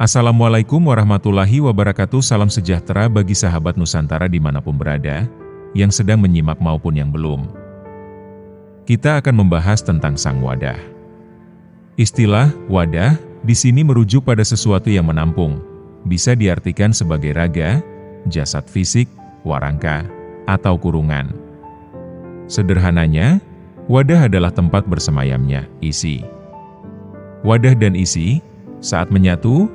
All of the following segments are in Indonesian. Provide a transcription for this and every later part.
Assalamualaikum warahmatullahi wabarakatuh. Salam sejahtera bagi sahabat Nusantara dimanapun berada, yang sedang menyimak maupun yang belum. Kita akan membahas tentang sang wadah. Istilah wadah di sini merujuk pada sesuatu yang menampung, bisa diartikan sebagai raga, jasad fisik, warangka, atau kurungan. Sederhananya, wadah adalah tempat bersemayamnya isi. Wadah dan isi, saat menyatu,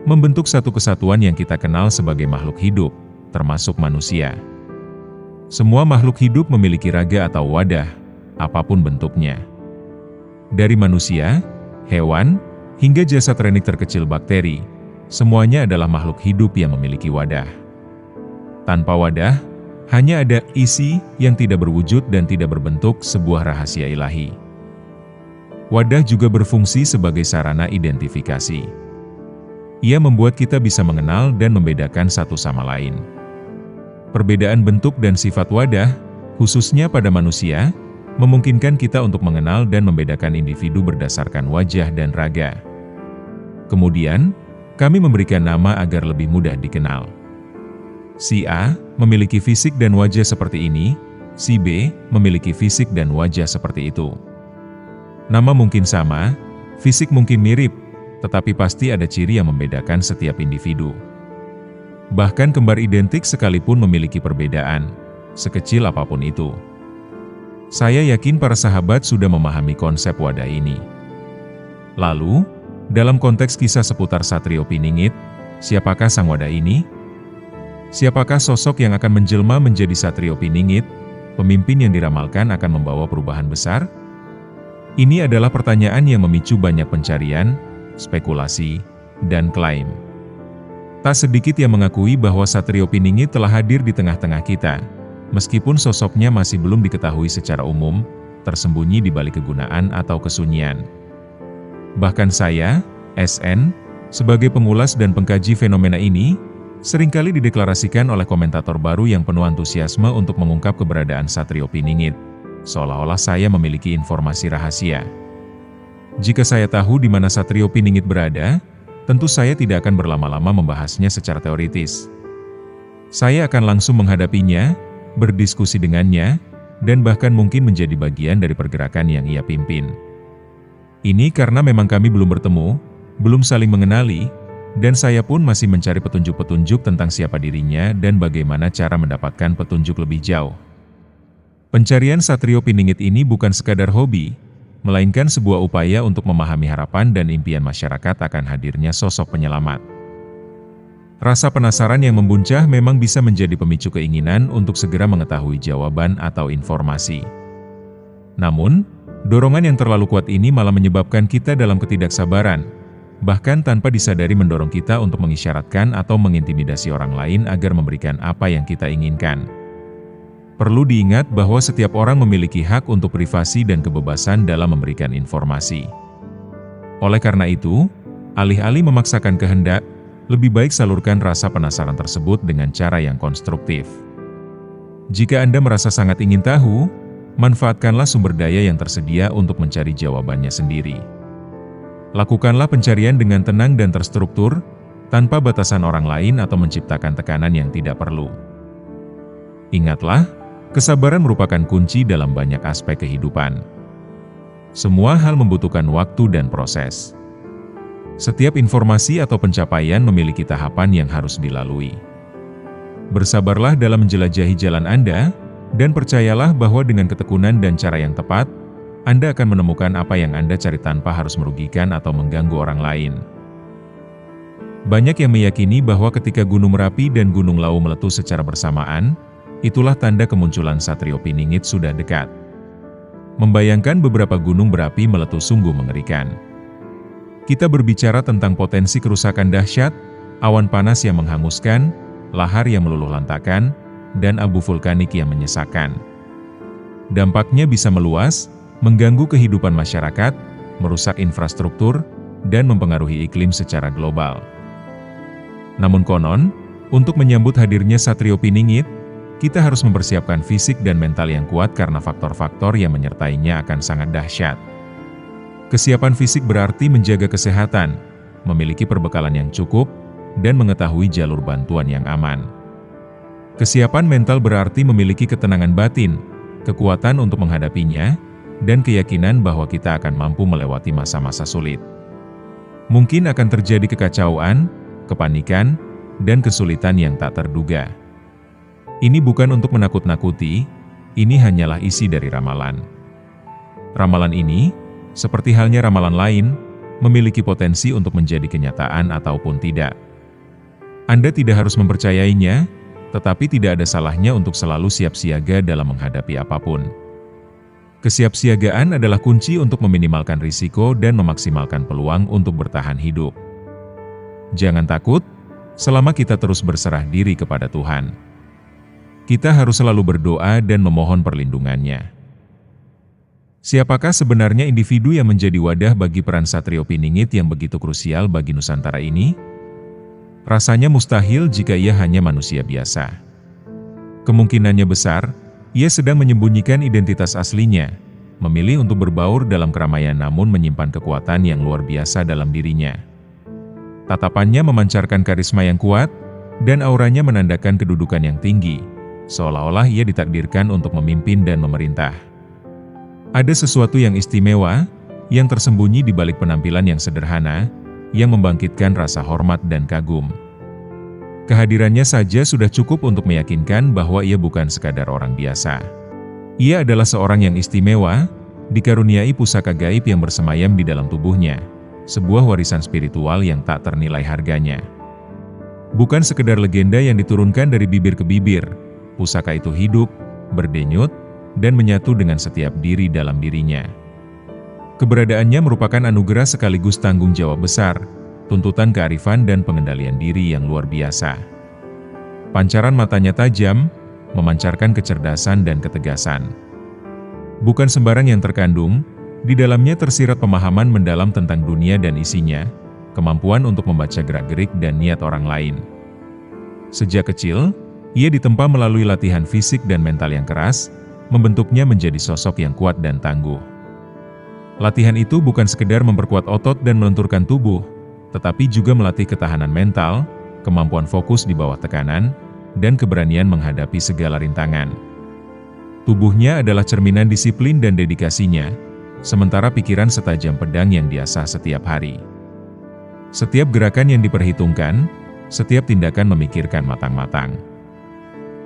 membentuk satu kesatuan yang kita kenal sebagai makhluk hidup, termasuk manusia. Semua makhluk hidup memiliki raga atau wadah, apapun bentuknya. Dari manusia, hewan, hingga jasad renik terkecil bakteri, semuanya adalah makhluk hidup yang memiliki wadah. Tanpa wadah, hanya ada isi yang tidak berwujud dan tidak berbentuk, sebuah rahasia ilahi. Wadah juga berfungsi sebagai sarana identifikasi. Ia membuat kita bisa mengenal dan membedakan satu sama lain. Perbedaan bentuk dan sifat wadah, khususnya pada manusia, memungkinkan kita untuk mengenal dan membedakan individu berdasarkan wajah dan raga. Kemudian, kami memberikan nama agar lebih mudah dikenal. Si A memiliki fisik dan wajah seperti ini, si B memiliki fisik dan wajah seperti itu. Nama mungkin sama, fisik mungkin mirip, tetapi pasti ada ciri yang membedakan setiap individu. Bahkan kembar identik sekalipun memiliki perbedaan, sekecil apapun itu. Saya yakin para sahabat sudah memahami konsep wadah ini. Lalu, dalam konteks kisah seputar Satrio Piningit, siapakah sang wadah ini? Siapakah sosok yang akan menjelma menjadi Satrio Piningit, pemimpin yang diramalkan akan membawa perubahan besar? Ini adalah pertanyaan yang memicu banyak pencarian, spekulasi, dan klaim. Tak sedikit yang mengakui bahwa Satrio Piningit telah hadir di tengah-tengah kita, meskipun sosoknya masih belum diketahui secara umum, tersembunyi di balik kegunaan atau kesunyian. Bahkan saya, SN, sebagai pengulas dan pengkaji fenomena ini, seringkali dideklarasikan oleh komentator baru yang penuh antusiasme untuk mengungkap keberadaan Satrio Piningit, seolah-olah saya memiliki informasi rahasia. Jika saya tahu di mana Satrio Piningit berada, tentu saya tidak akan berlama-lama membahasnya secara teoritis. Saya akan langsung menghadapinya, berdiskusi dengannya, dan bahkan mungkin menjadi bagian dari pergerakan yang ia pimpin. Ini karena memang kami belum bertemu, belum saling mengenali, dan saya pun masih mencari petunjuk-petunjuk tentang siapa dirinya dan bagaimana cara mendapatkan petunjuk lebih jauh. Pencarian Satrio Piningit ini bukan sekadar hobi, melainkan sebuah upaya untuk memahami harapan dan impian masyarakat akan hadirnya sosok penyelamat. Rasa penasaran yang membuncah memang bisa menjadi pemicu keinginan untuk segera mengetahui jawaban atau informasi. Namun, dorongan yang terlalu kuat ini malah menyebabkan kita dalam ketidaksabaran, bahkan tanpa disadari mendorong kita untuk mengisyaratkan atau mengintimidasi orang lain agar memberikan apa yang kita inginkan. Perlu diingat bahwa setiap orang memiliki hak untuk privasi dan kebebasan dalam memberikan informasi. Oleh karena itu, alih-alih memaksakan kehendak, lebih baik salurkan rasa penasaran tersebut dengan cara yang konstruktif. Jika Anda merasa sangat ingin tahu, manfaatkanlah sumber daya yang tersedia untuk mencari jawabannya sendiri. Lakukanlah pencarian dengan tenang dan terstruktur, tanpa batasan orang lain atau menciptakan tekanan yang tidak perlu. Ingatlah, kesabaran merupakan kunci dalam banyak aspek kehidupan. Semua hal membutuhkan waktu dan proses. Setiap informasi atau pencapaian memiliki tahapan yang harus dilalui. Bersabarlah dalam menjelajahi jalan Anda, dan percayalah bahwa dengan ketekunan dan cara yang tepat, Anda akan menemukan apa yang Anda cari tanpa harus merugikan atau mengganggu orang lain. Banyak yang meyakini bahwa ketika Gunung Merapi dan Gunung Lawu meletus secara bersamaan, itulah tanda kemunculan Satrio Piningit sudah dekat. Membayangkan beberapa gunung berapi meletus sungguh mengerikan. Kita berbicara tentang potensi kerusakan dahsyat, awan panas yang menghanguskan, lahar yang meluluh lantakan, dan abu vulkanik yang menyesakkan. Dampaknya bisa meluas, mengganggu kehidupan masyarakat, merusak infrastruktur, dan mempengaruhi iklim secara global. Namun konon, untuk menyambut hadirnya Satrio Piningit, kita harus mempersiapkan fisik dan mental yang kuat karena faktor-faktor yang menyertainya akan sangat dahsyat. Kesiapan fisik berarti menjaga kesehatan, memiliki perbekalan yang cukup, dan mengetahui jalur bantuan yang aman. Kesiapan mental berarti memiliki ketenangan batin, kekuatan untuk menghadapinya, dan keyakinan bahwa kita akan mampu melewati masa-masa sulit. Mungkin akan terjadi kekacauan, kepanikan, dan kesulitan yang tak terduga. Ini bukan untuk menakut-nakuti, ini hanyalah isi dari ramalan. Ramalan ini, seperti halnya ramalan lain, memiliki potensi untuk menjadi kenyataan ataupun tidak. Anda tidak harus mempercayainya, tetapi tidak ada salahnya untuk selalu siap siaga dalam menghadapi apapun. Kesiapsiagaan adalah kunci untuk meminimalkan risiko dan memaksimalkan peluang untuk bertahan hidup. Jangan takut, selama kita terus berserah diri kepada Tuhan. Kita harus selalu berdoa dan memohon perlindungannya. Siapakah sebenarnya individu yang menjadi wadah bagi peran Satrio Piningit yang begitu krusial bagi Nusantara ini? Rasanya mustahil jika ia hanya manusia biasa. Kemungkinannya besar, ia sedang menyembunyikan identitas aslinya, memilih untuk berbaur dalam keramaian namun menyimpan kekuatan yang luar biasa dalam dirinya. Tatapannya memancarkan karisma yang kuat, dan auranya menandakan kedudukan yang tinggi, seolah-olah ia ditakdirkan untuk memimpin dan memerintah. Ada sesuatu yang istimewa, yang tersembunyi di balik penampilan yang sederhana, yang membangkitkan rasa hormat dan kagum. Kehadirannya saja sudah cukup untuk meyakinkan bahwa ia bukan sekadar orang biasa. Ia adalah seorang yang istimewa, dikaruniai pusaka gaib yang bersemayam di dalam tubuhnya, sebuah warisan spiritual yang tak ternilai harganya. Bukan sekedar legenda yang diturunkan dari bibir ke bibir, pusaka itu hidup, berdenyut, dan menyatu dengan setiap diri dalam dirinya. Keberadaannya merupakan anugerah sekaligus tanggung jawab besar, tuntutan kearifan dan pengendalian diri yang luar biasa. Pancaran matanya tajam, memancarkan kecerdasan dan ketegasan. Bukan sembarang yang terkandung, di dalamnya tersirat pemahaman mendalam tentang dunia dan isinya, kemampuan untuk membaca gerak-gerik dan niat orang lain. Sejak kecil, ia ditempa melalui latihan fisik dan mental yang keras, membentuknya menjadi sosok yang kuat dan tangguh. Latihan itu bukan sekedar memperkuat otot dan melenturkan tubuh, tetapi juga melatih ketahanan mental, kemampuan fokus di bawah tekanan, dan keberanian menghadapi segala rintangan. Tubuhnya adalah cerminan disiplin dan dedikasinya, sementara pikiran setajam pedang yang diasah setiap hari. Setiap gerakan yang diperhitungkan, setiap tindakan memikirkan matang-matang.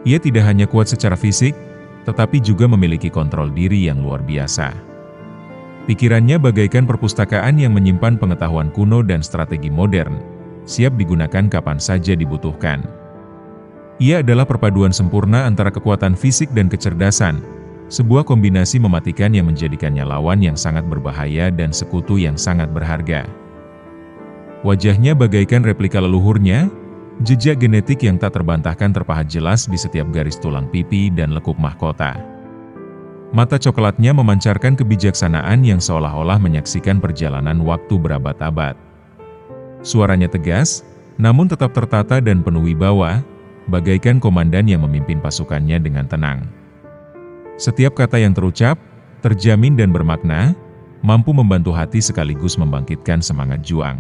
Ia tidak hanya kuat secara fisik, tetapi juga memiliki kontrol diri yang luar biasa. Pikirannya bagaikan perpustakaan yang menyimpan pengetahuan kuno dan strategi modern, siap digunakan kapan saja dibutuhkan. Ia adalah perpaduan sempurna antara kekuatan fisik dan kecerdasan, sebuah kombinasi mematikan yang menjadikannya lawan yang sangat berbahaya dan sekutu yang sangat berharga. Wajahnya bagaikan replika leluhurnya, jejak genetik yang tak terbantahkan terpahat jelas di setiap garis tulang pipi dan lekuk mahkota. Mata coklatnya memancarkan kebijaksanaan yang seolah-olah menyaksikan perjalanan waktu berabad-abad. Suaranya tegas, namun tetap tertata dan penuh wibawa, bagaikan komandan yang memimpin pasukannya dengan tenang. Setiap kata yang terucap, terjamin dan bermakna, mampu membantu hati sekaligus membangkitkan semangat juang.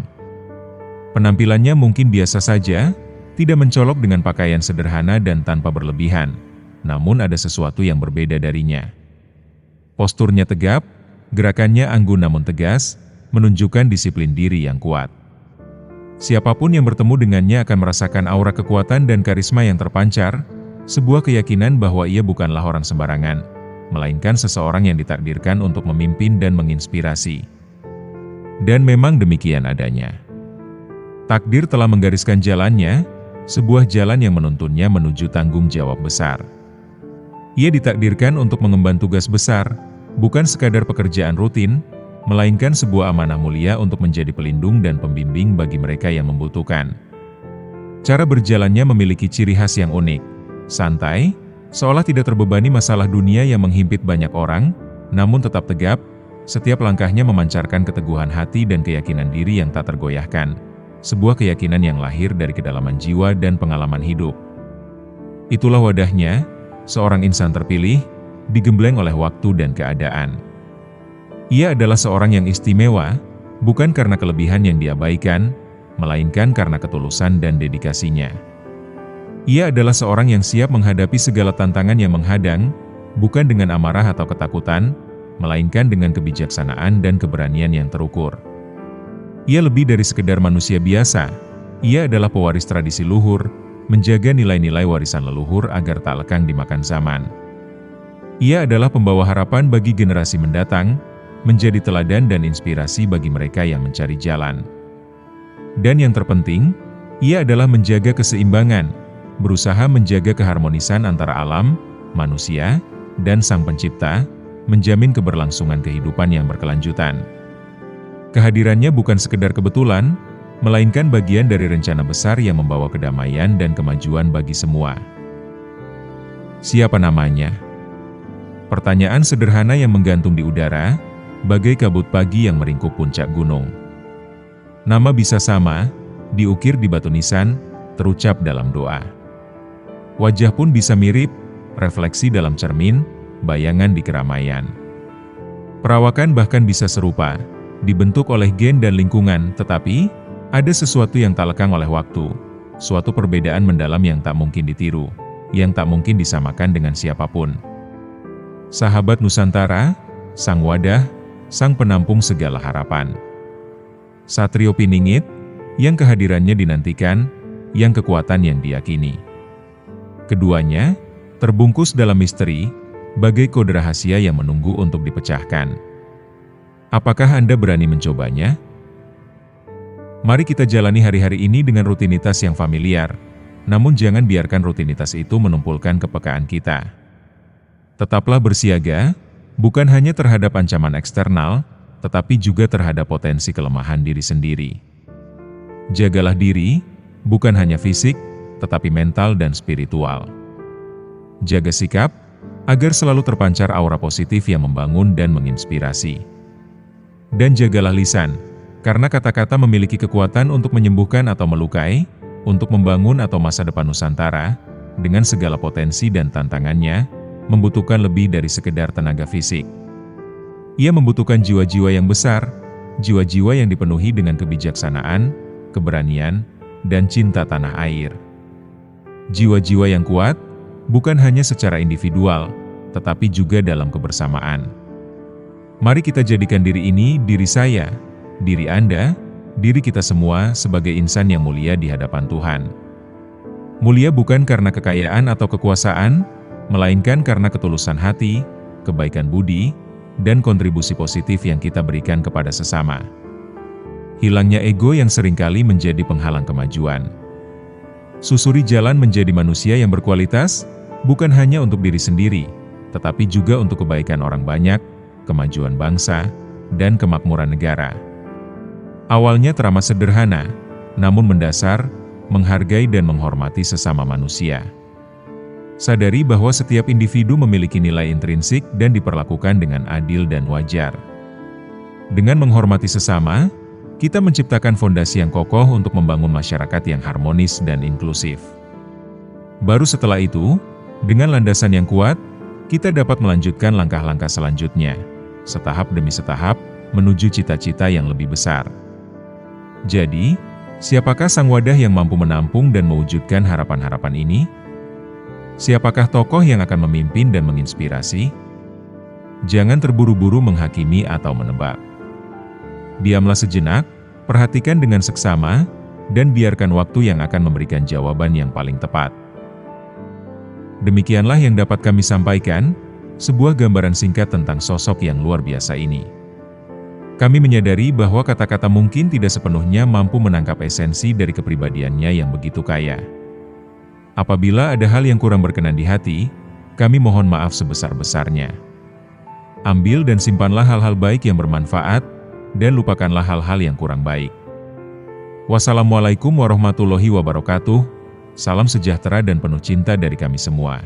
Penampilannya mungkin biasa saja, tidak mencolok dengan pakaian sederhana dan tanpa berlebihan, namun ada sesuatu yang berbeda darinya. Posturnya tegap, gerakannya anggun namun tegas, menunjukkan disiplin diri yang kuat. Siapapun yang bertemu dengannya akan merasakan aura kekuatan dan karisma yang terpancar, sebuah keyakinan bahwa ia bukanlah orang sembarangan, melainkan seseorang yang ditakdirkan untuk memimpin dan menginspirasi. Dan memang demikian adanya. Takdir telah menggariskan jalannya, sebuah jalan yang menuntunnya menuju tanggung jawab besar. Ia ditakdirkan untuk mengemban tugas besar, bukan sekadar pekerjaan rutin, melainkan sebuah amanah mulia untuk menjadi pelindung dan pembimbing bagi mereka yang membutuhkan. Cara berjalannya memiliki ciri khas yang unik, santai, seolah tidak terbebani masalah dunia yang menghimpit banyak orang, namun tetap tegap, setiap langkahnya memancarkan keteguhan hati dan keyakinan diri yang tak tergoyahkan, sebuah keyakinan yang lahir dari kedalaman jiwa dan pengalaman hidup. Itulah wadahnya, seorang insan terpilih, digembleng oleh waktu dan keadaan. Ia adalah seorang yang istimewa, bukan karena kelebihan yang diabaikan, melainkan karena ketulusan dan dedikasinya. Ia adalah seorang yang siap menghadapi segala tantangan yang menghadang, bukan dengan amarah atau ketakutan, melainkan dengan kebijaksanaan dan keberanian yang terukur. Ia lebih dari sekedar manusia biasa. Ia adalah pewaris tradisi luhur, menjaga nilai-nilai warisan leluhur agar tak lekang dimakan zaman. Ia adalah pembawa harapan bagi generasi mendatang, menjadi teladan dan inspirasi bagi mereka yang mencari jalan. Dan yang terpenting, ia adalah menjaga keseimbangan, berusaha menjaga keharmonisan antara alam, manusia, dan Sang Pencipta, menjamin keberlangsungan kehidupan yang berkelanjutan. Kehadirannya bukan sekedar kebetulan, melainkan bagian dari rencana besar yang membawa kedamaian dan kemajuan bagi semua. Siapa namanya? Pertanyaan sederhana yang menggantung di udara, bagai kabut pagi yang meringkuk puncak gunung. Nama bisa sama, diukir di batu nisan, terucap dalam doa. Wajah pun bisa mirip, refleksi dalam cermin, bayangan di keramaian. Perawakan bahkan bisa serupa, dibentuk oleh gen dan lingkungan, tetapi ada sesuatu yang tak lekang oleh waktu, suatu perbedaan mendalam yang tak mungkin ditiru, yang tak mungkin disamakan dengan siapapun. Sahabat Nusantara, sang wadah, sang penampung segala harapan. Satrio Piningit, yang kehadirannya dinantikan, yang kekuatan yang diyakini. Keduanya, terbungkus dalam misteri, bagai kode rahasia yang menunggu untuk dipecahkan. Apakah Anda berani mencobanya? Mari kita jalani hari-hari ini dengan rutinitas yang familiar, namun jangan biarkan rutinitas itu menumpulkan kepekaan kita. Tetaplah bersiaga, bukan hanya terhadap ancaman eksternal, tetapi juga terhadap potensi kelemahan diri sendiri. Jagalah diri, bukan hanya fisik, tetapi mental dan spiritual. Jaga sikap, agar selalu terpancar aura positif yang membangun dan menginspirasi. Dan jagalah lisan, karena kata-kata memiliki kekuatan untuk menyembuhkan atau melukai, untuk membangun atau masa depan Nusantara, dengan segala potensi dan tantangannya, membutuhkan lebih dari sekedar tenaga fisik. Ia membutuhkan jiwa-jiwa yang besar, jiwa-jiwa yang dipenuhi dengan kebijaksanaan, keberanian, dan cinta tanah air. Jiwa-jiwa yang kuat, bukan hanya secara individual, tetapi juga dalam kebersamaan. Mari kita jadikan diri ini, diri saya, diri Anda, diri kita semua sebagai insan yang mulia di hadapan Tuhan. Mulia bukan karena kekayaan atau kekuasaan, melainkan karena ketulusan hati, kebaikan budi, dan kontribusi positif yang kita berikan kepada sesama. Hilangnya ego yang seringkali menjadi penghalang kemajuan. Susuri jalan menjadi manusia yang berkualitas, bukan hanya untuk diri sendiri, tetapi juga untuk kebaikan orang banyak, kemajuan bangsa, dan kemakmuran negara. Awalnya teramat sederhana, namun mendasar, menghargai dan menghormati sesama manusia. Sadari bahwa setiap individu memiliki nilai intrinsik dan diperlakukan dengan adil dan wajar. Dengan menghormati sesama, kita menciptakan fondasi yang kokoh untuk membangun masyarakat yang harmonis dan inklusif. Baru setelah itu, dengan landasan yang kuat, kita dapat melanjutkan langkah-langkah selanjutnya, setahap demi setahap, menuju cita-cita yang lebih besar. Jadi, siapakah sang wadah yang mampu menampung dan mewujudkan harapan-harapan ini? Siapakah tokoh yang akan memimpin dan menginspirasi? Jangan terburu-buru menghakimi atau menebak. Diamlah sejenak, perhatikan dengan seksama, dan biarkan waktu yang akan memberikan jawaban yang paling tepat. Demikianlah yang dapat kami sampaikan, sebuah gambaran singkat tentang sosok yang luar biasa ini. Kami menyadari bahwa kata-kata mungkin tidak sepenuhnya mampu menangkap esensi dari kepribadiannya yang begitu kaya. Apabila ada hal yang kurang berkenan di hati, kami mohon maaf sebesar-besarnya. Ambil dan simpanlah hal-hal baik yang bermanfaat, dan lupakanlah hal-hal yang kurang baik. Wassalamualaikum warahmatullahi wabarakatuh. Salam sejahtera dan penuh cinta dari kami semua.